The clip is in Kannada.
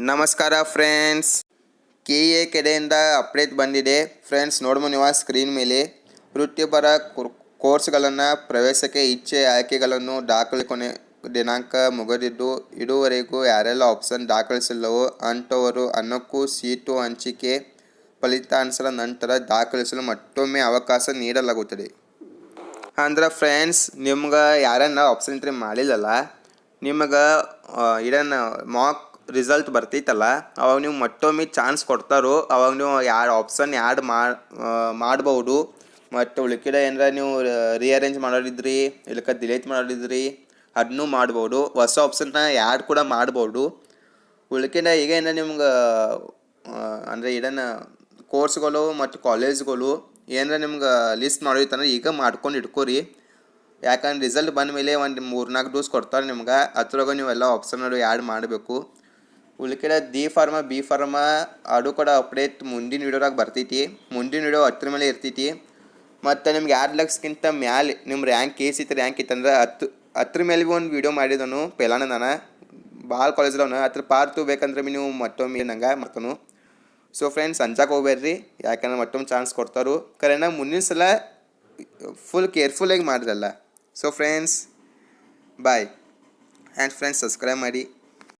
ನಮಸ್ಕಾರ ಫ್ರೆಂಡ್ಸ್, KA ಕಡೆಯಿಂದ ಅಪ್ಡೇಟ್ ಬಂದಿದೆ. ಫ್ರೆಂಡ್ಸ್ ನೋಡ್ಬೋದು ನೀವು ಸ್ಕ್ರೀನ್ ಮೇಲೆ ವೃತ್ತಿಪರ ಕೋರ್ಸ್ಗಳನ್ನು ಪ್ರವೇಶಕ್ಕೆ ಇಚ್ಛೆ ಆಯ್ಕೆಗಳನ್ನು ದಾಖಲೆ ದಿನಾಂಕ ಮುಗಿದಿದ್ದು, ಇದುವರೆಗೂ ಯಾರೆಲ್ಲ ಆಪ್ಷನ್ ದಾಖಲಿಸಿಲ್ಲವೋ ಅಂಥವರು ಅನ್ನಕ್ಕೂ ಸೀಟು ಹಂಚಿಕೆ ಫಲಿತಾಂಶದ ನಂತರ ದಾಖಲಿಸಲು ಮತ್ತೊಮ್ಮೆ ಅವಕಾಶ ನೀಡಲಾಗುತ್ತದೆ. ಅಂದ್ರೆ ಫ್ರೆಂಡ್ಸ್, ನಿಮ್ಗೆ ಯಾರನ್ನ ಆಪ್ಷನ್ ಎಂಟ್ರಿ ಮಾಡಿಲ್ಲಲ್ಲ, ನಿಮಗೆ ಇದನ್ನು ಮಾಕ್ ರಿಸಲ್ಟ್ ಬರ್ತೈತಲ್ಲ, ಅವಾಗ ನೀವು ಮತ್ತೊಮ್ಮೆ ಚಾನ್ಸ್ ಕೊಡ್ತಾರೋ ಅವಾಗ ನೀವು ಆಪ್ಷನ್ ಮಾಡ್ಬೋದು. ಮತ್ತು ಉಳಿಕಿದ ಏನಾರ ನೀವು ರಿಅರೇಂಜ್ ಮಾಡೋದಿದ್ರಿ ಇಲ್ಲಕ ಡಿಲೀಟ್ ಮಾಡೋದಿದ್ರಿ ಅದನ್ನೂ ಮಾಡ್ಬೋದು. ಹೊಸ ಆಪ್ಷನ್ನ ಕೂಡ ಮಾಡ್ಬೋದು. ಉಳಿಕಿದ ಈಗ ಏನಾರ ನಿಮ್ಗೆ ಅಂದರೆ ಇದನ್ನು ಕೋರ್ಸ್ಗಳು ಮತ್ತು ಕಾಲೇಜ್ಗಳು ಏನಾರ ನಿಮ್ಗೆ ಲಿಸ್ಟ್ ಮಾಡೋದಿತ್ತಂದ್ರೆ ಈಗ ಮಾಡ್ಕೊಂಡು ಇಟ್ಕೋರಿ. ಯಾಕಂದ್ರೆ ರಿಸಲ್ಟ್ ಬಂದ ಮೇಲೆ ಒಂದು 3-4 ಡೋಸ್ ಕೊಡ್ತಾರೆ ನಿಮ್ಗೆ. ಅದ್ರೊಳಗೆ ನೀವೆಲ್ಲ ಆಪ್ಷನ್ಗಳು ಮಾಡಬೇಕು. ಉಳಿಕೆದ D-Pharma B-Pharma ಅದು ಕೂಡ ಅಪ್ಡೇಟ್ ಮುಂದಿನ ವೀಡಿಯೋದಾಗ ಬರ್ತೈತಿ. ಮುಂದಿನ ವೀಡಿಯೋ 10 ಮೇಲೆ ಇರ್ತೈತಿ. ಮತ್ತು ನಿಮ್ಗೆ 2 ಲಕ್ಷಕ್ಕಿಂತ ಮ್ಯಾಲೆ ನಿಮ್ಮ ರ್ಯಾಂಕ್ ಇತ್ತಂದ್ರೆ 10 ಮೇಲೆ ಭೀ ಒಂದು ವೀಡಿಯೋ ಮಾಡಿದನು ಪೆಲಾನ. ನಾನು ಭಾಳ ಕಾಲೇಜ್ದವನು ಅದ್ರ ಪಾರ್ತು ಬೇಕಂದ್ರೆ ಭೀ ನೀವು ಮತ್ತೊಮ್ಮೆ ನಂಗೆ ಮಾಡ್ತಾನು. ಸೊ ಫ್ರೆಂಡ್ಸ್, ಅಂಜಾಕೆ ಹೋಗ್ಬೇಡ್ರಿ, ಯಾಕಂದ್ರೆ ಮತ್ತೊಮ್ಮೆ ಚಾನ್ಸ್ ಕೊಡ್ತಾರು. ಕರೆನ ಮುಂದಿನ ಸಲ ಫುಲ್ ಕೇರ್ಫುಲ್ಲಾಗಿ ಮಾಡಿದ್ರಲ್ಲ. So friends, bye. And friends, subscribe ಮಾಡಿ.